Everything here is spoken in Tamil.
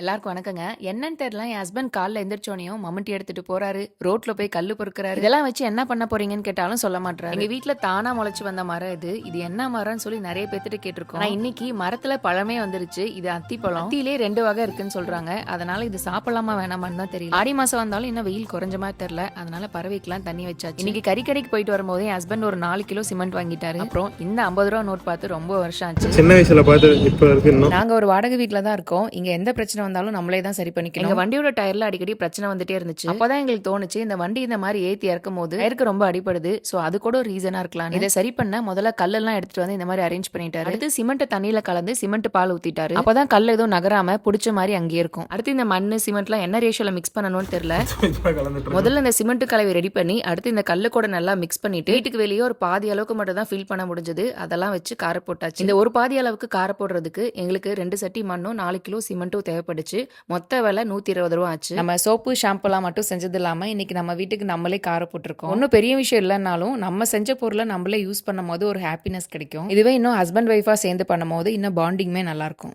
எல்லாருக்கும் வணக்கங்க. என்னன்னு தெரியல. என் ஹஸ்பண்ட் காலைல எந்திரிச்சோனையும் மம்முட்டி எடுத்துட்டு போறாரு. ரோட்ல போய் கல்லு பொறுக்குறாரு. இதெல்லாம் வச்சு என்ன பண்ண போறீங்கன்னு கேட்டாலும் சொல்ல மாட்றாரு. எங்க வீட்ல தானா முளைச்சு வந்த மரம் இது. இது என்ன மரம்னு சொல்லி நெறைய பேத்துட்ட கேட்டிருக்கோம். ஆனா இன்னைக்கு மரத்துல பழமே வந்துருச்சு. இது அத்திப்பழம். அத்தியிலே 2 வகை இருக்குன்னு சொல்றாங்க. அதனால இது சாப்பிடலாமா வேணாமான்னு தான் தெரியல. ஆடி மாசம் வந்தாலும் இன்னும் வெயில் குறைஞ்ச மாதிரி தெரியல. அதனால பறவைக்கெல்லாம் தண்ணி வச்சாச்சு. இன்னைக்கு கறிக்கடைக்கு போயிட்டு வரும்போது என் ஹஸ்பண்ட் ஒரு 4 கிலோ சிமெண்ட் வாங்கிட்டாரு. அப்புறம் இந்த 50 ரூபா நோட் பார்த்து ரொம்ப வருஷம் ஆச்சு. சின்ன வயசுல பார்த்து இப்ப இருக்கு இன்னும். நாங்க ஒரு வாடகை வீட்ல தான் இருக்கோம். இங்க எந்த பிரச்சனை வந்தாலும் நம்மளே தான் சரி பண்ணிக்கணும். எங்க வண்டியோட டயர்ல அடிக்கடி பிரச்சனை வந்துட்டே இருந்துச்சு. அப்பதான் எங்களுக்கு தோணுச்சு இந்த வண்டி இந்த மாதிரி ஏத்தி இறக்கும் போது டயருக்கு ரொம்ப அடிபடுது. சோ அது கூட ஒரு ரீசனா இருக்கலாம். இதை சரி பண்ண முதல்ல கல்லெல்லாம் எடுத்துட்டு வந்து இந்த மாதிரி அரேஞ்ச் பண்ணிட்டாரு. அடுத்து சிமெண்ட் தண்ணியில கலந்து சிமெண்ட் பால் ஊத்திட்டாரு. அப்பதான் கல் எதுவும் நகராம புடிச்ச மாதிரி அங்கேயே இருக்கும். அடுத்து இந்த மண்ணு சிமெண்ட்லாம் என்ன ரேஷியோல மிக்ஸ் பண்ணணும்னு தெரியல. முதல்ல இந்த சிமெண்ட் கலவை ரெடி பண்ணி அடுத்து இந்த கல்லு கூட நல்லா மிக்ஸ் பண்ணிட்டு வீட்டுக்கு வெளியே ஒரு பாதி அளவுக்கு மட்டும் தான் ஃபில் பண்ண முடிஞ்சது. அதெல்லாம் வச்சு கார போட்டாச்சு. இந்த ஒரு பாதி அளவுக்கு கார போடுறதுக்கு எங்களுக்கு 2 சட்டி மண்ணும் 4 கிலோ சிமெண்ட்டும் தேவைப்படுச்சு. மொத்த விலை 120 ரூபா ஆச்சு. நம்ம சோப்பு ஷாம்புலாம் மட்டும் செஞ்சது இல்லாம இன்னைக்கு நம்ம வீட்டுக்கு நம்மளே கார போட்டிருக்கோம். ஒன்னும் பெரிய விஷயம் இல்லைன்னாலும் நம்ம செஞ்ச பொருளை நம்மளே யூஸ் பண்ணும் போது ஒரு ஹாப்பினஸ் கிடைக்கும். இதுவே இன்னும் ஹஸ்பண்ட் ஒய்ஃபா சேர்ந்து பண்ணும் போது இன்னும் பாண்டிங்குமே நல்லா இருக்கும்.